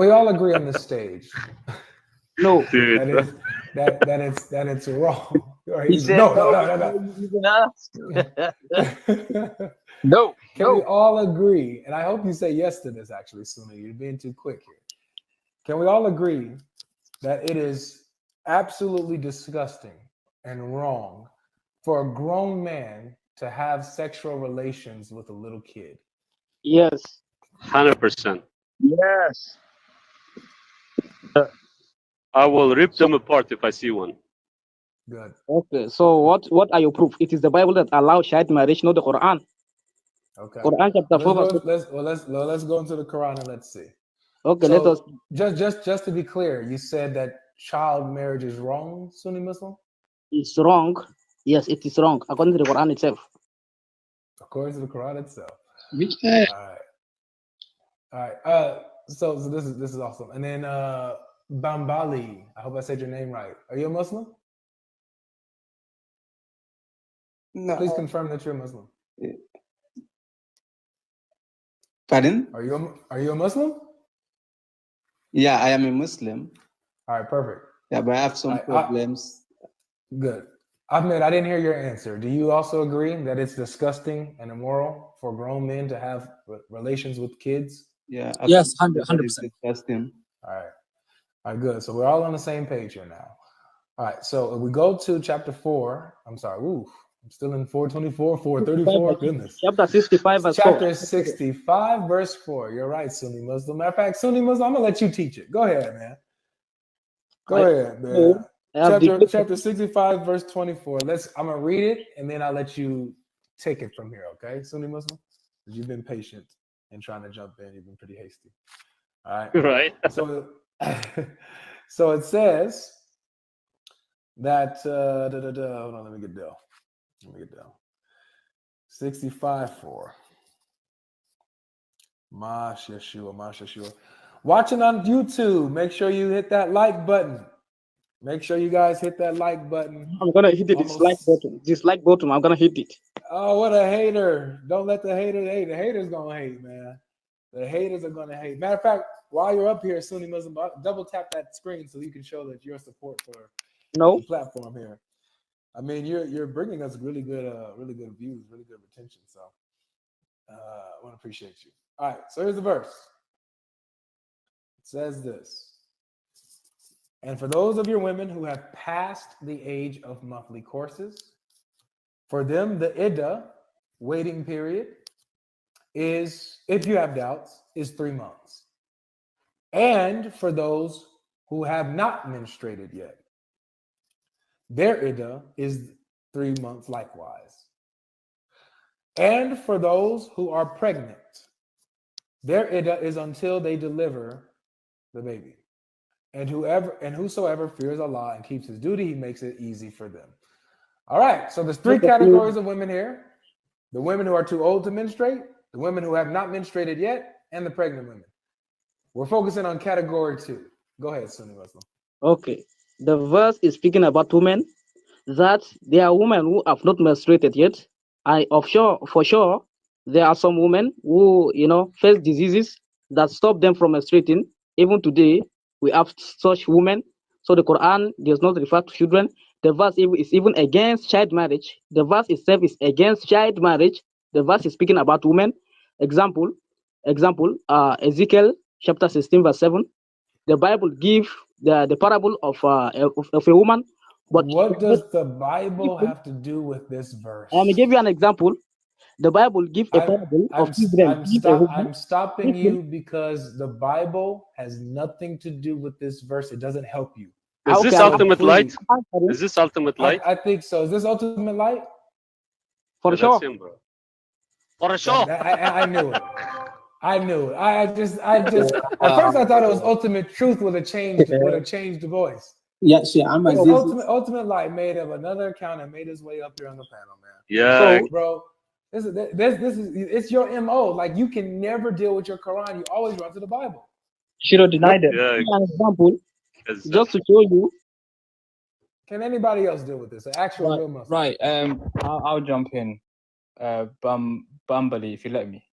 we all agree on this stage No. Dude. that it's wrong? Or He said no. You can ask. No. Can we all agree? And I hope you say yes to this. Actually, Sunni, you're being too quick here. Can we all agree that it is absolutely disgusting and wrong for a grown man to have sexual relations with a little kid? Yes. 100%. Yes. I will rip them apart if I see one. Good. Okay. So what are your proof? It is the Bible that allows child marriage, not the Quran. Okay. Quran chapter 4. Let's go into the Quran and let's see. Okay, So, let us. just to be clear, you said that child marriage is wrong, Sunni Muslim? It's wrong. Yes, it is wrong according to the Quran itself. According to the Quran itself. Which ayah? All right. So this is awesome. And then Bambali, I hope I said your name right. Are you a Muslim? No. Please confirm that you're a Muslim. Pardon? Are you a Muslim? Yeah, I am a Muslim. All right, perfect. Yeah, but I have some problems. Good. Ahmed, I didn't hear your answer. Do you also agree that it's disgusting and immoral for grown men to have relations with kids? Yeah. Yes, 100%. Disgusting. All right, good. So we're all on the same page here now. All right, so if we go to chapter 4, I'm sorry, I'm still in 424, 434, goodness. Chapter 65 verse 4. Chapter 65, verse 4. You're right, Sunni Muslim. Matter of fact, Sunni Muslim, I'm going to let you teach it. Go ahead, man. Go ahead, man. Chapter 65, verse 24. I'm going to read it, and then I'll let you take it from here, okay, Sunni Muslim? Because you've been patient and trying to jump in. You've been pretty hasty. All right. Right. So it says that, hold on, let me get down. 65-4. Mash Yeshua. Watching on YouTube, make sure you hit that like button. Make sure you guys hit that like button. I'm gonna hit the dislike button. Dislike button. I'm gonna hit it. Oh, what a hater! Don't let the haters hate. The haters gonna hate, man. The haters are gonna hate. Matter of fact, while you're up here, Sunni Muslim, double tap that screen so you can show that your support for the platform here. I mean, you're bringing us really good views, really good retention. So I want to appreciate you. All right, so here's the verse. It says this: and for those of your women who have passed the age of monthly courses, for them the iddah waiting period is, if you have doubts, is 3 months. And for those who have not menstruated yet, their iddah is 3 months likewise. And for those who are pregnant, their iddah is until they deliver the baby. And whosoever fears Allah and keeps his duty, he makes it easy for them. All right, so there's 3 categories of women here: the women who are too old to menstruate, the women who have not menstruated yet, and the pregnant women. We're focusing on category 2. Go ahead, Sunni Muslim. Okay. The verse is speaking about women, that there are women who have not menstruated yet. For sure, there are some women who, face diseases that stop them from menstruating. Even today, we have such women. So the Quran does not refer to children. The verse is even against child marriage. The verse itself is against child marriage. The verse is speaking about women. Example, Ezekiel chapter 16, verse 7. The Bible gives the parable of a woman. But what does the Bible have to do with this verse? I'm gonna give you an example. The Bible gives a parable of Israel. I'm stopping you because the Bible has nothing to do with this verse. It doesn't help you. Is this ultimate light? Is this ultimate light? I think so. Is this ultimate light? For sure. That's him, bro. For sure. I knew it. I just at first I thought it was ultimate truth with a changed voice. Yeah, sure. Ultimate light made up another account and made his way up here on the panel, man. Yeah, so, bro. This is it's your MO. Like, you can never deal with your Quran. You always run to the Bible. Shiro denied it. Yeah. An example, just to show you. Can anybody else deal with this? An actual real Muslim. Right. I'll jump in. Bumbly, if you let me.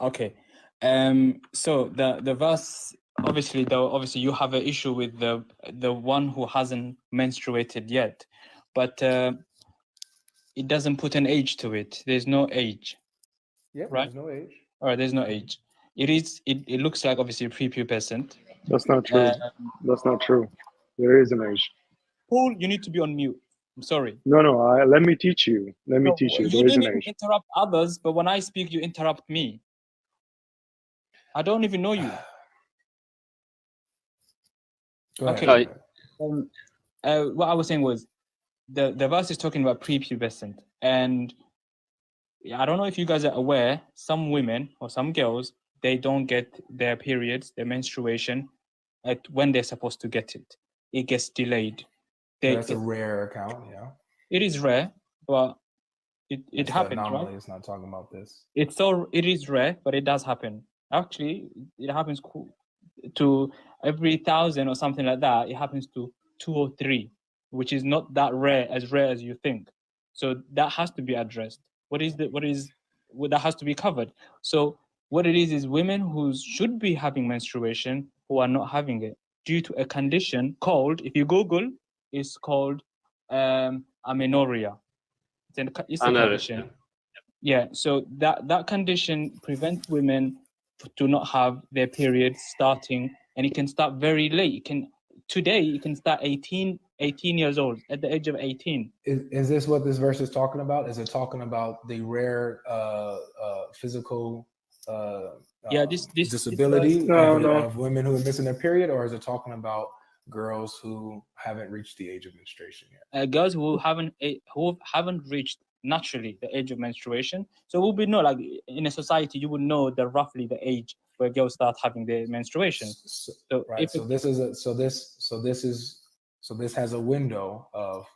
Okay. So the verse, obviously you have an issue with the one who hasn't menstruated yet, but it doesn't put an age to it. There's no age. Yep, right? there's no age. All right, there's no age. It looks like obviously prepubescent. That's not true. That's not true. There is an age. Paul, you need to be on mute. I'm sorry. No, let me teach you. Let me No, teach you. you There is an didn't even age. interrupt others, but when I speak, you interrupt me. I don't even know you. Go ahead. Okay. What I was saying was the verse is talking about prepubescent, and I don't know if you guys are aware, some women or some girls, they don't get their periods, their menstruation at when they're supposed to get it. It gets delayed. That's a rare account, yeah. It is rare, but it happens, anomaly. right? It's not talking about this. It is rare, but it does happen. Actually, it happens to every 1,000 or something like that. It happens to 2 or 3, which is not that rare as you think. So that has to be addressed. What that has to be covered. So what it is women who should be having menstruation who are not having it due to a condition called, if you Google, it's called amenorrhea. It's a condition. Yeah, so that condition prevents women to not have their periods starting, and it can start very late. Today it can start 18 years old, at the age of 18. Is this what this verse is talking about? Is it talking about the rare physical disability of women who are missing their period, or is it talking about girls who haven't reached the age of menstruation yet? Girls who haven't reached naturally the age of menstruation. So we'll be like in a society, you would know roughly the age where girls start having their menstruation. This has a window of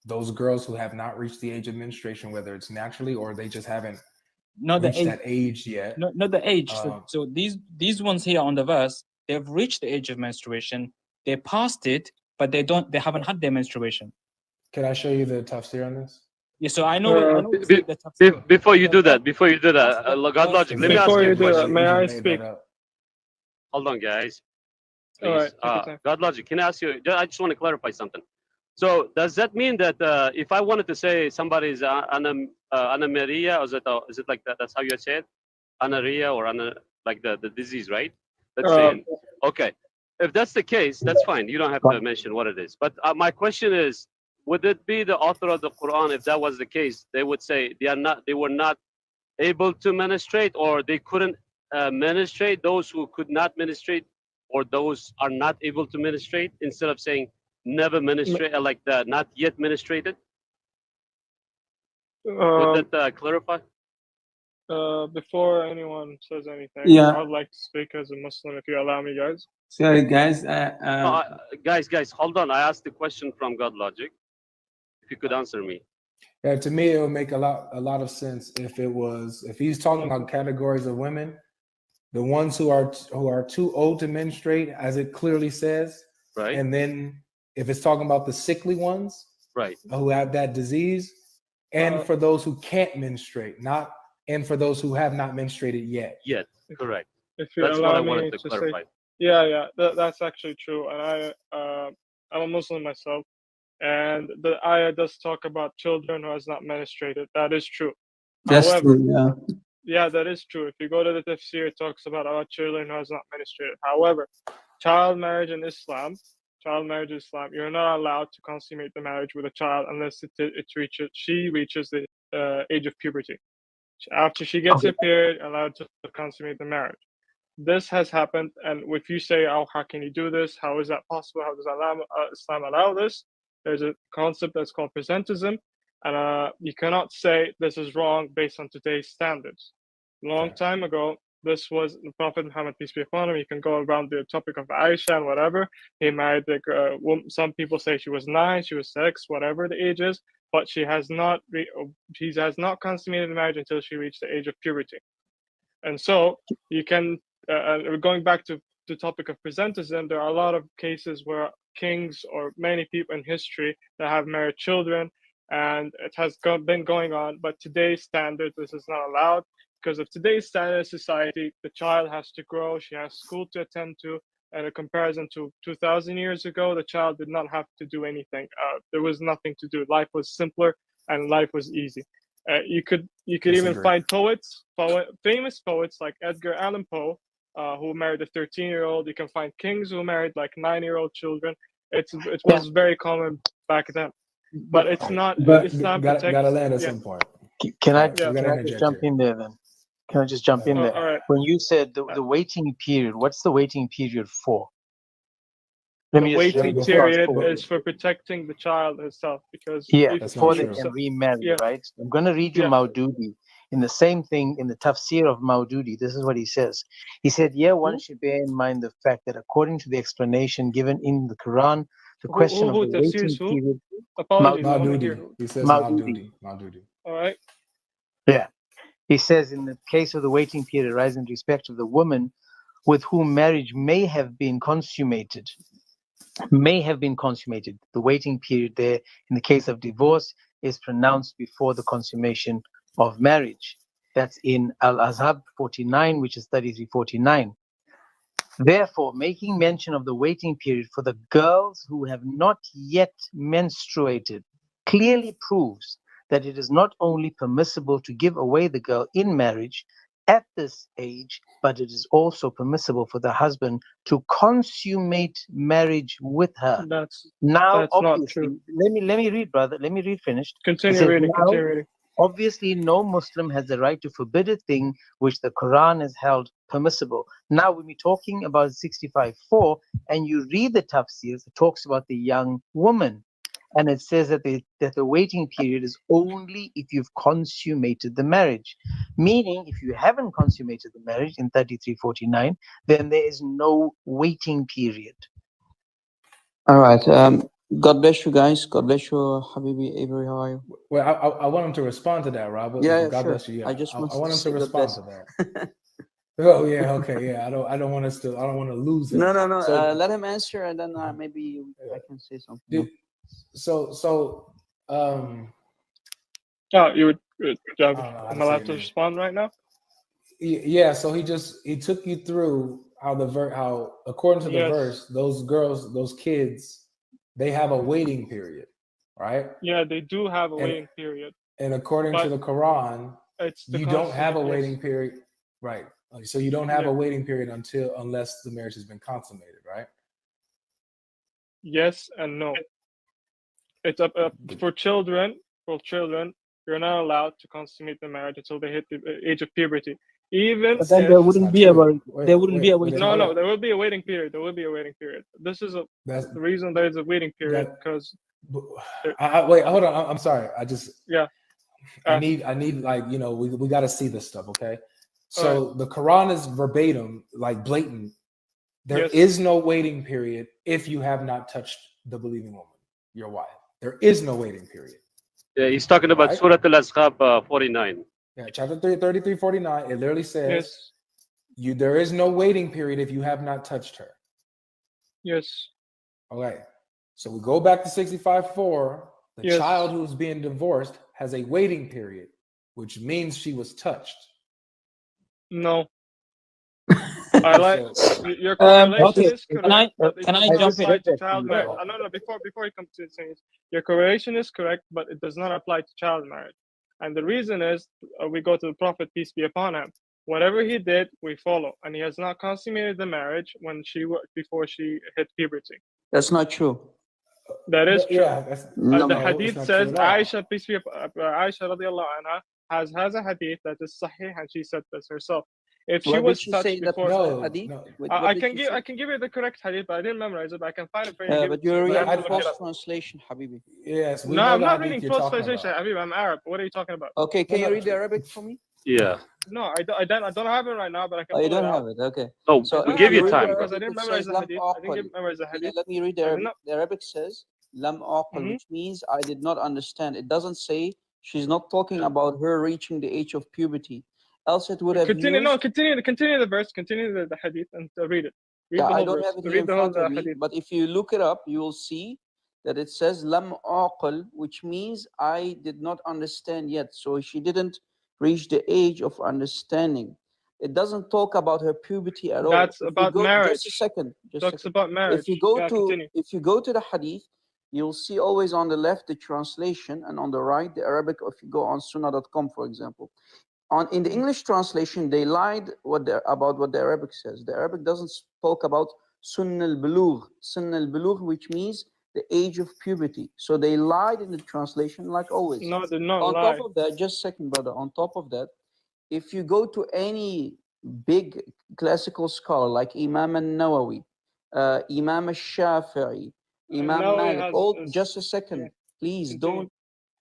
those girls who have not reached the age of menstruation, whether it's naturally or they just haven't reached that age yet. Not the age. So these ones here on the verse, they've reached the age of menstruation. They passed it, but they haven't had their menstruation. Can I show you the tafsir on this? Yeah, so I know. Before you do that, GodLogic, let me ask you a question. May I speak? Hold on, guys. Please. All right. GodLogic, can I ask you? I just want to clarify something. So does that mean that if I wanted to say somebody's anameria, or is it like that? That's how you say it, anaria, or like the disease, right? Let's say. Okay. If that's the case, that's fine. You don't have to mention what it is. But my question is, would it be the author of the Quran, if that was the case, they would say they were not able to ministrate, or they couldn't ministrate, those who could not ministrate, or those are not able to ministrate, instead of saying never ministrate, like the not yet ministrated? Would that clarify? Before anyone says anything, I would like to speak as a Muslim, if you allow me, guys. Sorry, guys. Guys, hold on. I asked the question from GodLogic. If you could answer me. Yeah, to me, it would make a lot of sense if he's talking about categories of women, the ones who are too old to menstruate, as it clearly says, right? And then if it's talking about the sickly ones, right, who have that disease, and for those who can't menstruate, and for those who have not menstruated yet. Yet, correct. If you That's allow what I me wanted to clarify. say, that's actually true, and I'm a Muslim myself. And the ayah does talk about children who has not menstruated. That is true. That's true, yeah. Yeah, that is true. If you go to the tafsir, it talks about our children who has not menstruated. However, child marriage in Islam, you're not allowed to consummate the marriage with a child unless she reaches the age of puberty. After she gets a period, allowed to consummate the marriage. This has happened, and if you say, "Oh, how can you do this? How is that possible? How does Islam allow this?" There's a concept that's called presentism, and you cannot say this is wrong based on today's standards. Long time ago, this was the Prophet Muhammad, peace be upon him. You can go around the topic of Aisha and whatever. He married some people say she was 9, she was 6, whatever the age is, but she has not consummated the marriage until she reached the age of puberty. And so you can, going back to the topic of presentism, there are a lot of cases where kings or many people in history that have married children, and it has been going on, but today's standards, this is not allowed. because of today's standard society, the child has to grow, she has school to attend to, and in comparison to 2,000 years ago, the child did not have to do anything. There was nothing to do. Life was simpler and life was easy. You could even find famous poets like Edgar Allan Poe, who married a 13-year-old. You can find kings who married like 9-year-old children. It was very common back then, but it's not. But Islam gotta land at some point. Can I We're gonna just jump in there then? Can I just jump in there? All right. When you said the waiting period, what's the waiting period for? The waiting period is for protecting the child herself, because before they can remarry, right? I'm going to read you Maududi. In the same thing, in the tafsir of Maududi, this is what he says. He said, one should bear in mind the fact that according to the explanation given in the Quran, the question of the waiting period... Maududi. He says Maududi. All right. Yeah. He says, in the case of the waiting period arising in respect of the woman with whom marriage may have been consummated, the waiting period there in the case of divorce is pronounced before the consummation of marriage. That's in Al-Azhab 49, which is 3349. Therefore, making mention of the waiting period for the girls who have not yet menstruated clearly proves that it is not only permissible to give away the girl in marriage at this age, but it is also permissible for the husband to consummate marriage with her. That's obviously, not true. Let me read, brother. Let me read finished. Continue reading. Obviously, no Muslim has the right to forbid a thing which the Quran has held permissible. Now, when we're talking about 65:4, and you read the tafsirs, it talks about the young woman. And it says that the waiting period is only if you've consummated the marriage. Meaning, if you haven't consummated the marriage in 3349, then there is no waiting period. All right. God bless you guys. God bless you, Habibi, Avery. How are you? Well, I want him to respond to that, Robert. Yeah, God sure. bless you. Yeah. I want him to respond to that. Oh yeah, okay, yeah. I don't want to lose it. No. So, let him answer, and then maybe I can say something. You would. Am I allowed to respond right now? Yeah. So he took you through how according to the verse, those girls, those kids, they have a waiting period, right? Yeah, they do have a waiting period. And according to the Quran, you don't have a waiting period, right? So you don't have a waiting period unless the marriage has been consummated, right? Yes and no. It's up for children. For children, you're not allowed to consummate the marriage until they hit the age of puberty. Even then there wouldn't be a waiting period. No, there will be a waiting period. There will be a waiting period. This is the reason there is a waiting period because. Wait, hold on. I'm sorry. I need we got to see this stuff, okay? So the Quran is verbatim, like blatant. There is no waiting period if you have not touched the believing woman, your wife. There is no waiting period. Yeah, he's talking about Surah Al-Azhab 49. Yeah, chapter 3349. It literally says there is no waiting period if you have not touched her. Yes. Okay. So we go back to 65:4. The child who's being divorced has a waiting period, which means she was touched. No. I like your correlation is correct. Can I jump in? No, before you come to things, your correlation is correct, but it does not apply to child marriage. And the reason is we go to the Prophet, peace be upon him. Whatever he did, we follow. And he has not consummated the marriage before she hit puberty. That's not true. That is true. The hadith says Aisha, peace be upon Aisha radiallahu anha, has a hadith that is sahih, and she said this herself. If she was touched before, I can give you the correct hadith, but I didn't memorize it. But I can find it for you. But you're reading false translation, Habibi. Yes. No, I'm not reading false translation, Habibi. I'm Arab. What are you talking about? Okay, can you read the Arabic for me? Yeah. No, I don't have it right now, but I can. Oh, you don't have it. Okay. Oh, so we give you time because I didn't memorize the hadith. I didn't memorize the hadith. Let me read the Arabic. The Arabic says "lam aqal," which means I did not understand. It doesn't say she's not talking about her reaching the age of puberty. Else it would have continue the verse, continue the hadith, and read it. I don't have it here in front of me, but if you look it up, you will see that it says lam aqal, which means I did not understand yet. So she didn't reach the age of understanding. It doesn't talk about her puberty at all. That's If you about go, marriage. just a second. Just a Talks second. about marriage. If you go Yeah, to continue. the hadith, you'll see always on the left the translation and on the right the Arabic. If you go on sunnah.com, for example, in the English translation, they lied about what the Arabic says. The Arabic doesn't talk about sunnah al-bulugh, which means the age of puberty. So they lied in the translation, like always. No, they're not On lie. top of that, just a second, brother. On top of that, if you go to any big classical scholar like Imam al-Nawawi, Imam al-Shafi'i, Imam Nawawi Malik, has- just a second, yeah. please Continue. don't.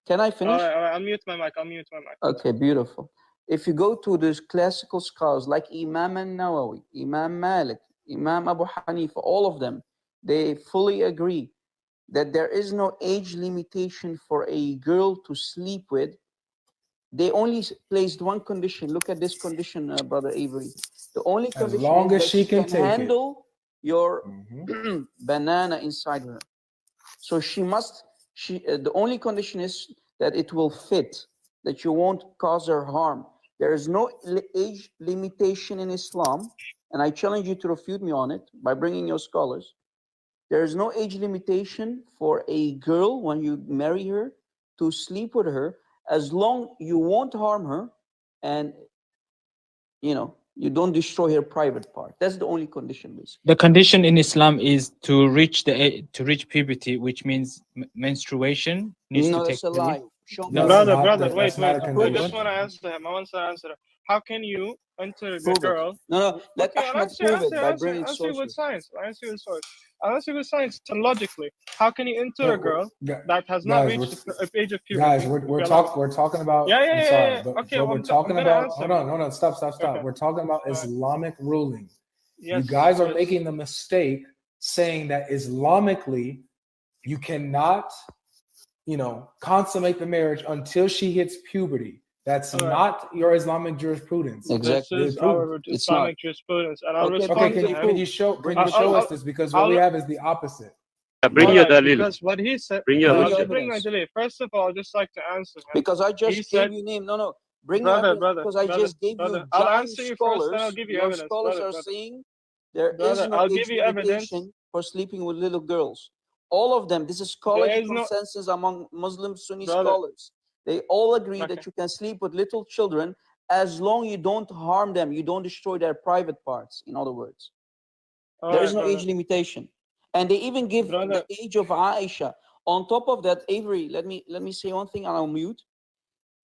Can I finish? All right, I'll mute my mic. Okay, beautiful. If you go to these classical scholars like Imam al-Nawawi, Imam Malik, Imam Abu Hanifa, all of them, they fully agree that there is no age limitation for a girl to sleep with. They only placed one condition. Look at this condition, Brother Avery. The only condition long is as that she can take it. handle your Mhm. banana inside her. So the only condition is that it will fit, that you won't cause her harm. There is no age limitation in Islam, and I challenge you to refute me on it by bringing your scholars. There is no age limitation for a girl when you marry her to sleep with her, as long you won't harm her and you don't destroy her private part. That's the only condition, basically. The condition in Islam is to reach puberty, which means menstruation needs No, to take that's a place. lie. Show me. That's Brother, not- brother, that- wait, that's not a I just condition. want to answer him. I want to answer him. How can you enter the Prove it. girl? No, let Okay, Ahmed prove it by bringing answer with sources. science. Answer with science and logically. How can you enter a girl that has not Guys, reached the age of puberty? Guys, we're talking about. Yeah, I'm sorry, yeah. but, Okay, but well, we're talking I'm gonna about. answer. Hold on, stop. Okay. We're talking about All right. Islamic ruling. Yes, You guys are yes. making the mistake saying that Islamically you cannot, consummate the marriage until she hits puberty. That's All right. not your Islamic jurisprudence. Exactly. This is our It's Islamic jurisprudence, and I'll Okay, respond Okay, to can him. you show I'll- us this, because what we have is the opposite. Bring your Alright, dalil. because what he said. Bring your I'll evidence. just bring my delay. First of all, I'd just like to answer him. because I just He gave said- you name. No, bring Brother, evidence, brother, because I brother, just gave brother. you I'll giant answer you scholars. first, then I'll give you Your evidence, scholars brother, are brother. saying there is Brother, no I'll age give you evidence. limitation for sleeping with little girls. All of them. This is scholarly is no- consensus among Muslim Sunni Brother. scholars. They all agree Okay. that you can sleep with little children as long you don't harm them, you don't destroy their private parts. In other words, there is no age limitation, and they even give Brother. the age of Aisha. On top of that, Avery, let me say one thing, and I'll mute.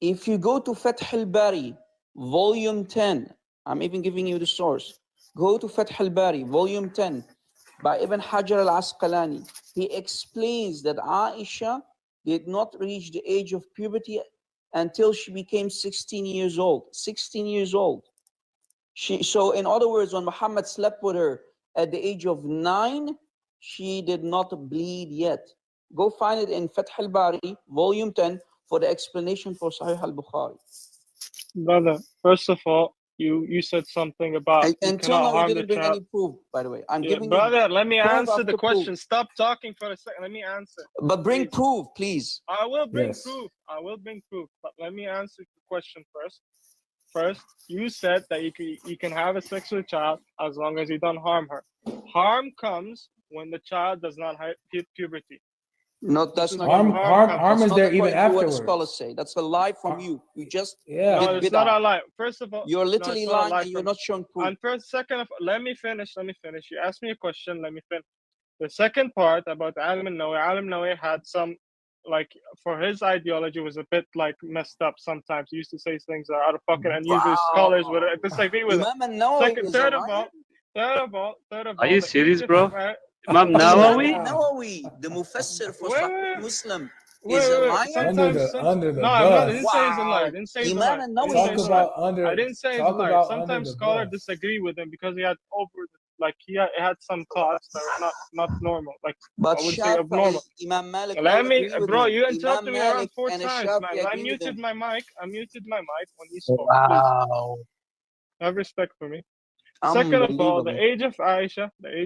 If you go to Fath al-Bari, volume 10, I'm even giving you the source. Go to Fath al-Bari, volume 10, by Ibn Hajar al-Asqalani. He explains that Aisha did not reach the age of puberty until she became 16 years old. 16 years old. So in other words, when Muhammad slept with her at the age of 9, she did not bleed yet. Go find it in Fath al-Bari, volume 10, for the explanation for Sahih al-Bukhari. Brother, first of all, you said something about you Until cannot now, you harm didn't the bring child. any proof, by the way. I'm Yeah, giving brother, let me proof answer after the proof. question. Stop talking for a second. Let me answer. But bring Please. proof, please. I will bring Yes. proof. But let me answer the question first. First, you said that you can have a sex with a child as long as you don't harm her. Harm comes when the child does not hit puberty. No, that's not Harm that's is not there even according to what afterwards. scholars say. That's a lie from Har- you. You just Yeah. No, did it's not bid'ah. a lie. First of all, You're no, literally it's not a lying lie and you're from- not showing proof. And first, second, let me finish. You asked me a question. Let me finish. The second part about Alim Nawawi had some, like, for his ideology was a bit like messed up sometimes. He used to say things that are out of pocket, and usually scholars would disagree with it. Imam al-Nawawi is a Third liar? of all, Are you the serious, age bro? of mar- Imam Imam Nawawi? al-Nawawi, the mufassir for Wait, Sahih wait. Muslim, Wait, is a wait, liar? sometimes- Under the no, I'm not. I bus. didn't say he's a liar. I didn't say he's a Imam liar. al-Nawawi Talk is a about under. I didn't say he's a Talk liar. about under Sometimes the scholars bus. disagree with him because he had he had some thoughts that were not normal. Like, But I would say Shafi'i, abnormal. Imam Malik, all Let me, agree with bro, him. you interrupted Imam me around Malik 4 and times, Shafi'i man. I agree with muted him. my mic when you spoke. Please Wow. have respect for me. Second of all, the Unbelievable. age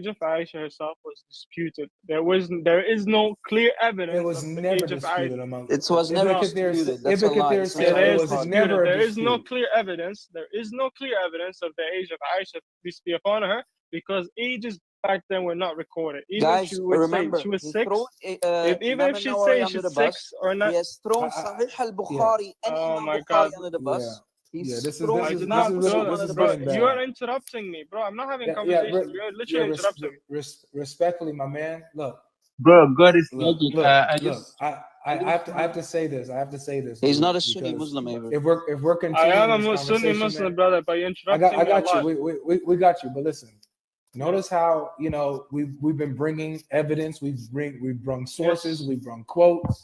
of Aisha herself was disputed. There is no clear evidence It was of the never age of disputed Aisha. among. It was never Ibn Kathir, disputed. That's a Ibn lie. Kathir It's said It Sahih it is was Bukhari. disputed. never a There is no dispute. clear evidence. There is no clear evidence of the age of Aisha, peace be upon her, because ages back then were not recorded. Even if Guys, she would remember, she was he 6, thrown even Imam if she'd al-Nawawi say under the she's bus. 6 or He not, has thrown I- Sahih yeah. al-Bukhari and oh Imam my Bukhari God. under the bus. He's Yeah, this thrown I is did Imam not, this brother. is under the Bro, bus. getting you are bad. interrupting me, bro. I'm not having Yeah, conversations. You're literally interrupting me. Respectfully, my man. Look, Bro, God is look, logic. look, I look. just I have to say this. I have to say this. He's dude, not a Sunni because Muslim, Avery. if we're I continuing am this a Sunni conversation, Muslim, man, brother, but you're I interrupting me a got you. lot. We got you. But listen, notice how we've been bringing evidence. We've brung sources. Yes. We've brung quotes.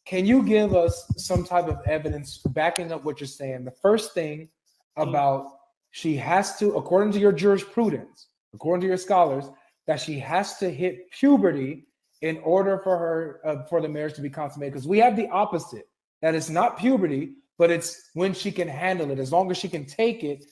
Can you give us some type of evidence backing up what you're saying? The first thing about she has to, according to your jurisprudence, according to your scholars, that she has to hit puberty in order for her for the marriage to be consummated. Because we have the opposite, that it's not puberty, but it's when she can handle it. As long as she can take it,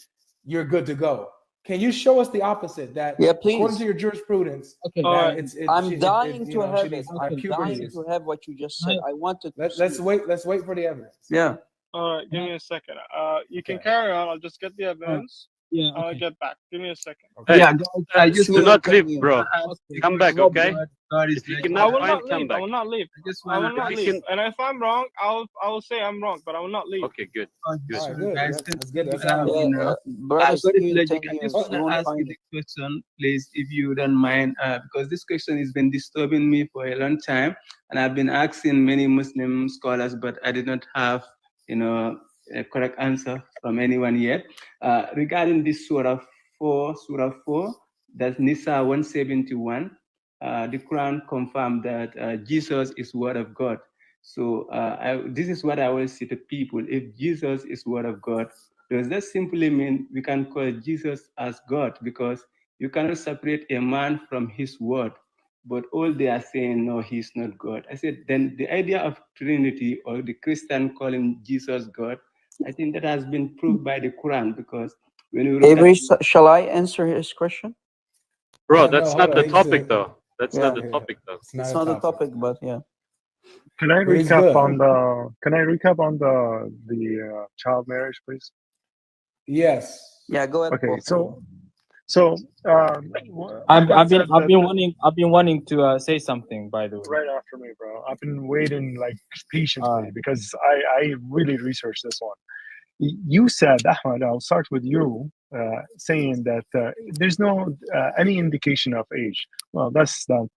you're good to go. Can you show us the opposite? That Yeah, according please. to your jurisprudence, Okay. that I'm dying you to know, have she it. needs I'm puberty dying is. to have what you just said. I wanted to Let's see. wait. Let's wait for the evidence. Yeah. All right, give me a second. You can Okay. carry on. I'll just get the evidence. Yeah. I'll Okay. get back. Give me a second. Hey, yeah, guys, I just do Sure, not can leave, you? bro. Come back, Rob, okay? God is If you logic. I cannot will find, not come leave. I back. will not leave. I just I will want not you leave. can- And if I'm wrong, I will say I'm wrong, but I will not leave. Okay, good. All right, good. Guys, That's good. That's you good. know, Brother God is Steve, logic. can I you? just want You to won't ask find you it. the question, please, if you don't mind, because this question has been disturbing me for a long time, and I've been asking many Muslim scholars, but I did not have, a correct answer from anyone yet. Regarding this Surah 4, that's Nisa 171, the Quran confirmed that Jesus is Word of God. So this is what I always say to people: if Jesus is Word of God, does that simply mean we can call Jesus as God? Because you cannot separate a man from his word. But all they are saying, no, he's not God. I said, then the idea of Trinity or the Christian calling Jesus God, I think that has been proved by the Quran, because when you look Avery, at shall I answer his question? Bro, No, that's hold not on. the He's topic, though. That's Yeah. not the topic, though. It's not It's a not a topic. topic, but yeah. Can I But he's recap good. on the? Can I recap on the child marriage, please? Yes. Yeah, go ahead, Okay, Paul. so I've Ahmed said been wanting to say something, by the way. right after me, bro. I've been waiting like patiently Alright. because I really researched this one. You said, Ahmed, I'll start with you, saying that there's no any indication of age. Well, that's not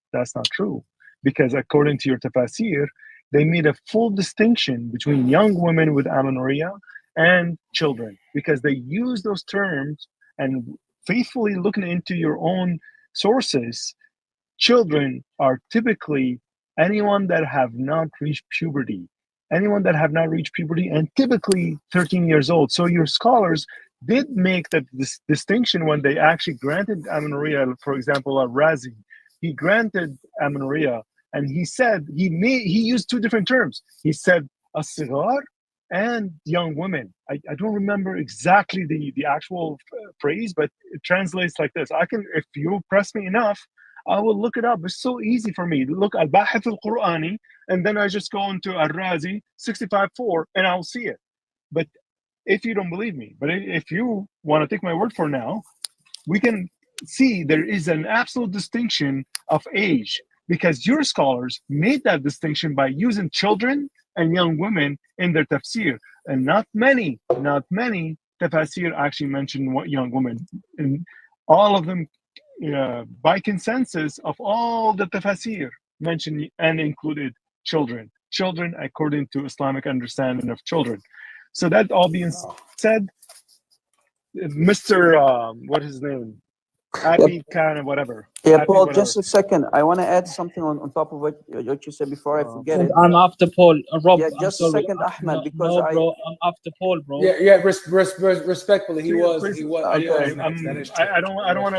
true, because according to your tafsir, they made a full distinction between young women with amenorrhea and children, because they use those terms. And faithfully looking into your own sources, children are typically anyone that have not reached puberty, and typically 13 years old. So your scholars did make that this distinction when they actually granted amenorrhea. For example, Razi, he granted amenorrhea, and he said he used two different terms. He said as-sigar and young women. I don't remember exactly the actual phrase, but it translates like this. If you press me enough, I will look it up. It's so easy for me. Look at Bahith al-Qur'ani, and then I just go into Al-Razi 65.4, and I'll see it. But if you don't believe me, but if you want to take my word for now, we can see there is an absolute distinction of age, because your scholars made that distinction by using children and young women in their tafsir, and not many tafsir actually mention what young women, and all of them by consensus of all the tafsir mentioned and included children according to Islamic understanding of children. So that all being said, Mr. What is his name? Happy kind of whatever. Yeah, Happy Paul, whatever. just a second. I want to add something on top of what you said before I forget it. I'm after Paul. Rob, Yeah, I'm just a sorry. second, Ahmed, because no, bro, I'm after Paul, bro. Yeah. Respectfully, he was. Please, He was. okay, He was next. That is true. I don't want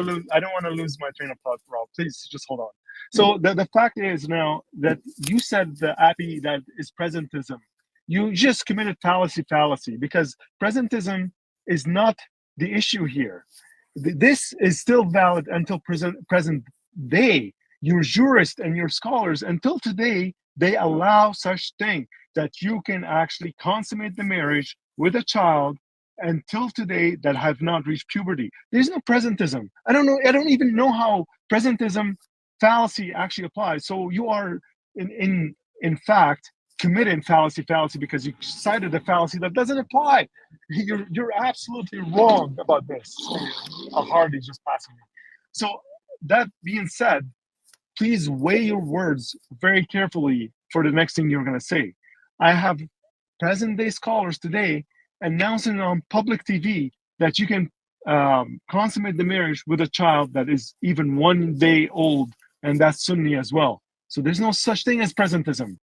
to lose my train of thought, Rob. Please just hold on. So the fact is now that you said the Appy that is presentism. You just committed fallacy, because presentism is not the issue here. this is still valid until present day. Your jurists and your scholars, until today, they allow such thing that you can actually consummate the marriage with a child until today that have not reached puberty. There's no presentism. I don't even know how presentism fallacy actually applies. So you are in fact committing fallacy because you cited a fallacy that doesn't apply. You're absolutely wrong about this. Hardy just passing me. So that being said, please weigh your words very carefully for the next thing you're going to say. I have present day scholars today announcing on public TV that you can consummate the marriage with a child that is even 1 day old, and that's Sunni as well. So there's no such thing as presentism.